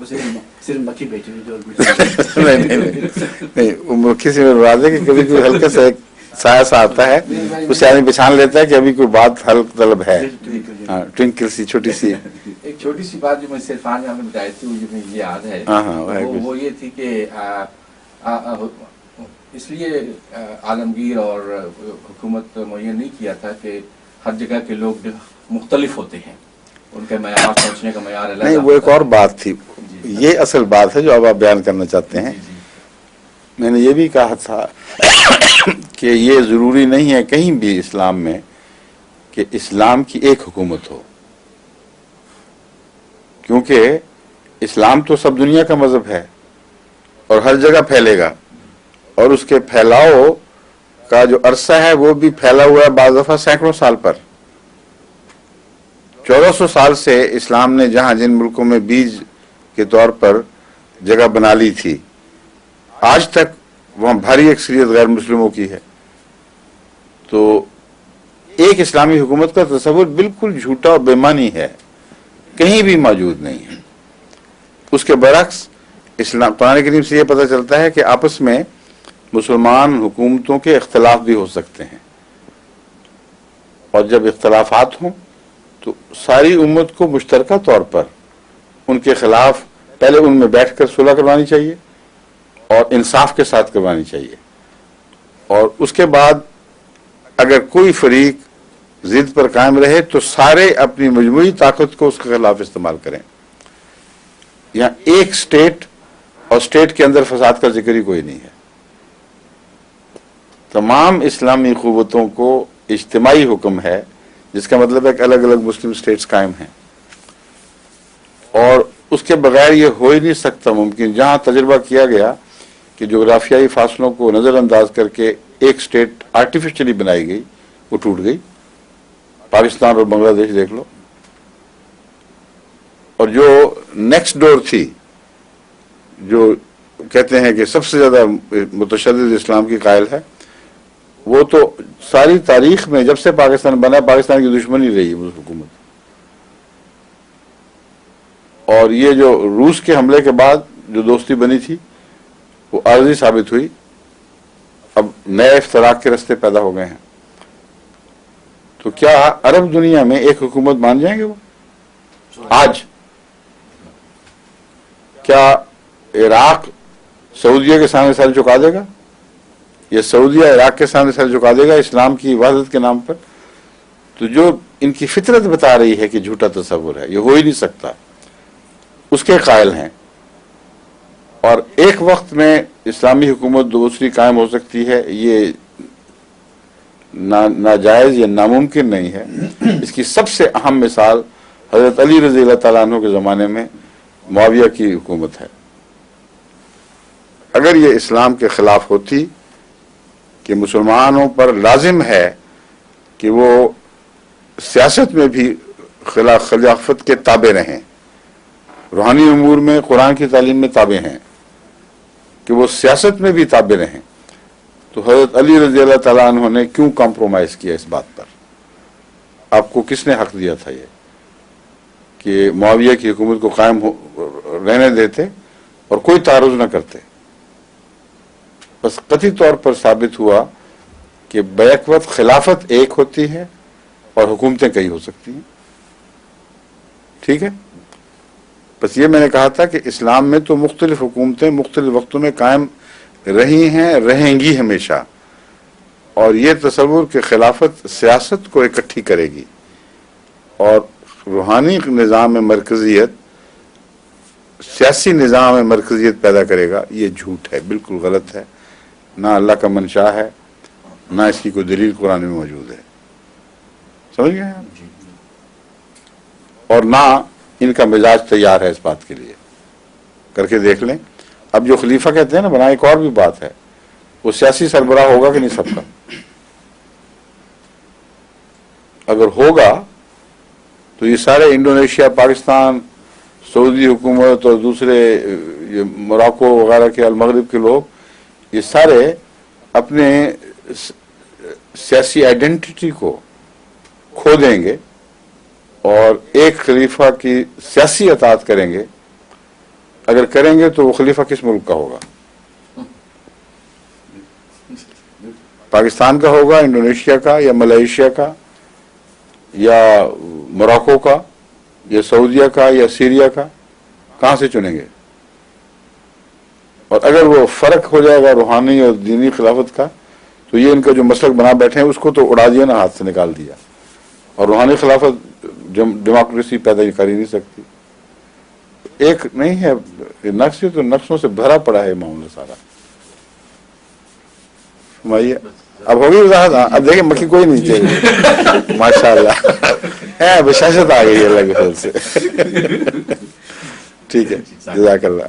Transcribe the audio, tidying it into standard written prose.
صرف مکھی بیٹھی ہوئی جو نہیں وہ مکھی سے مراد ہے کہ کبھی کوئی ہلکا سا ایک سایہ سا آتا ہے، اسے آدمی پہچان لیتا ہے کہ ابھی کوئی بات حل طلب ہے. ہاں ٹوینکل سی چھوٹی سی ایک چھوٹی سی بات جو میں صرفان نے ہمیں بتائی تھی وہ مجھے یاد ہے. وہ یہ تھی کہ اس لیے عالمگیر اور حکومت معین نہیں کیا تھا کہ ہر جگہ کے لوگ مختلف ہوتے ہیں، ان کے معیار پہنچنے کا معیار الگ. نہیں وہ ایک اور بات تھی، یہ اصل بات ہے جو اب آپ بیان کرنا چاہتے ہیں. میں نے یہ بھی کہا تھا کہ یہ ضروری نہیں ہے کہیں بھی اسلام میں کہ اسلام کی ایک حکومت ہو، کیونکہ اسلام تو سب دنیا کا مذہب ہے اور ہر جگہ پھیلے گا، اور اس کے پھیلاؤ کا جو عرصہ ہے وہ بھی پھیلا ہوا ہے بعض دفعہ سینکڑوں سال پر. 1400 سال سے اسلام نے جہاں جن ملکوں میں بیج کے طور پر جگہ بنا لی تھی، آج تک وہاں بھاری اکثریت غیر مسلموں کی ہے. تو ایک اسلامی حکومت کا تصور بالکل جھوٹا اور بے معنی ہے، کہیں بھی موجود نہیں ہے. اس کے برعکس اسلام قرآن کریم سے یہ پتہ چلتا ہے کہ آپس میں مسلمان حکومتوں کے اختلاف بھی ہو سکتے ہیں، اور جب اختلافات ہوں تو ساری امت کو مشترکہ طور پر ان کے خلاف پہلے ان میں بیٹھ کر صلح کروانی چاہیے اور انصاف کے ساتھ کروانی چاہیے، اور اس کے بعد اگر کوئی فریق ضد پر قائم رہے تو سارے اپنی مجموعی طاقت کو اس کے خلاف استعمال کریں. یہاں ایک اسٹیٹ اور اسٹیٹ کے اندر فساد کا ذکر ہی کوئی نہیں ہے. تمام اسلامی قوتوں کو اجتماعی حکم ہے، جس کا مطلب ہے کہ الگ الگ مسلم اسٹیٹس قائم ہیں، اور اس کے بغیر یہ ہو ہی نہیں سکتا ممکن. جہاں تجربہ کیا گیا کہ جغرافیائی فاصلوں کو نظر انداز کر کے ایک اسٹیٹ آرٹیفیشلی بنائی گئی، وہ ٹوٹ گئی. پاکستان اور بنگلہ دیش دیکھ لو. اور جو نیکسٹ ڈور تھی، جو کہتے ہیں کہ سب سے زیادہ متشدد اسلام کی قائل ہے، وہ تو ساری تاریخ میں جب سے پاکستان بنا پاکستان کی دشمنی رہی ہے حکومت. اور یہ جو روس کے حملے کے بعد جو دوستی بنی تھی وہ عارضی ثابت ہوئی. اب نئے افتراق کے رستے پیدا ہو گئے ہیں. تو کیا عرب دنیا میں ایک حکومت مان جائیں گے وہ آج؟ کیا عراق سعودیہ کے سامنے سر جھکا دے گا، یا سعودیہ عراق کے سامنے سر جھکا دے گا اسلام کی وحدت کے نام پر؟ تو جو ان کی فطرت بتا رہی ہے کہ جھوٹا تصور ہے، یہ ہو ہی نہیں سکتا، اس کے قائل ہیں. اور ایک وقت میں اسلامی حکومت دوسری قائم ہو سکتی ہے، یہ ناجائز یا ناممکن نہیں ہے. اس کی سب سے اہم مثال حضرت علی رضی اللہ تعالیٰ عنہ کے زمانے میں معاویہ کی حکومت ہے. اگر یہ اسلام کے خلاف ہوتی کہ مسلمانوں پر لازم ہے کہ وہ سیاست میں بھی خلافت کے تابع رہیں، روحانی امور میں قرآن کی تعلیم میں تابع ہیں، کہ وہ سیاست میں بھی تابع رہیں، تو حضرت علی رضی اللہ تعالیٰ عنہ نے کیوں کمپرومائز کیا اس بات پر؟ آپ کو کس نے حق دیا تھا یہ کہ معاویہ کی حکومت کو قائم رہنے دیتے اور کوئی تعارض نہ کرتے؟ بس قطعی طور پر ثابت ہوا کہ بیک وقت خلافت ایک ہوتی ہے اور حکومتیں کئی ہو سکتی ہیں. ٹھیک ہے؟ بس یہ میں نے کہا تھا کہ اسلام میں تو مختلف حکومتیں مختلف وقتوں میں قائم رہی ہیں، رہیں گی ہمیشہ. اور یہ تصور کہ خلافت سیاست کو اکٹھی کرے گی اور روحانی نظام میں مرکزیت سیاسی نظام میں مرکزیت پیدا کرے گا، یہ جھوٹ ہے، بالکل غلط ہے. نہ اللہ کا منشا ہے، نہ اس کی کوئی دلیل قرآن میں موجود ہے. سمجھ گئے آپ؟ اور نہ ان کا مزاج تیار ہے اس بات کے لیے. کر کے دیکھ لیں. اب جو خلیفہ کہتے ہیں نا بنا، ایک اور بھی بات ہے، وہ سیاسی سربراہ ہوگا کہ نہیں سب کا؟ اگر ہوگا تو یہ سارے انڈونیشیا، پاکستان، سعودی حکومت اور دوسرے موراکو وغیرہ کے المغرب کے لوگ، یہ سارے اپنے سیاسی آئیڈینٹی کو کھو دیں گے اور ایک خلیفہ کی سیاسی اطاعت کریں گے، اگر کریں گے تو وہ خلیفہ کس ملک کا ہوگا؟ پاکستان کا ہوگا، انڈونیشیا کا، یا ملائیشیا کا، یا موراکو کا، یا سعودیہ کا، یا سیریا کا؟ کہاں سے چنیں گے؟ اور اگر وہ فرق ہو جائے گا روحانی اور دینی خلافت کا تو یہ ان کا جو مسلک بنا بیٹھے ہیں اس کو تو اڑا دیا نا، ہاتھ سے نکال دیا. اور روحانی خلافت ڈیموکریسی پیدا کر ہی نہیں سکتی. ایک نہیں ہے نقص، تو نقصوں سے بھرا پڑا ہے معاملہ سارا. اب ہوگی وضاحت؟ اب دیکھیں مکھی کوئی نہیں چاہیے. ماشاء اللہ بشاشت آ گئی اللہ کے فضل سے. ٹھیک ہے، جزاک اللہ.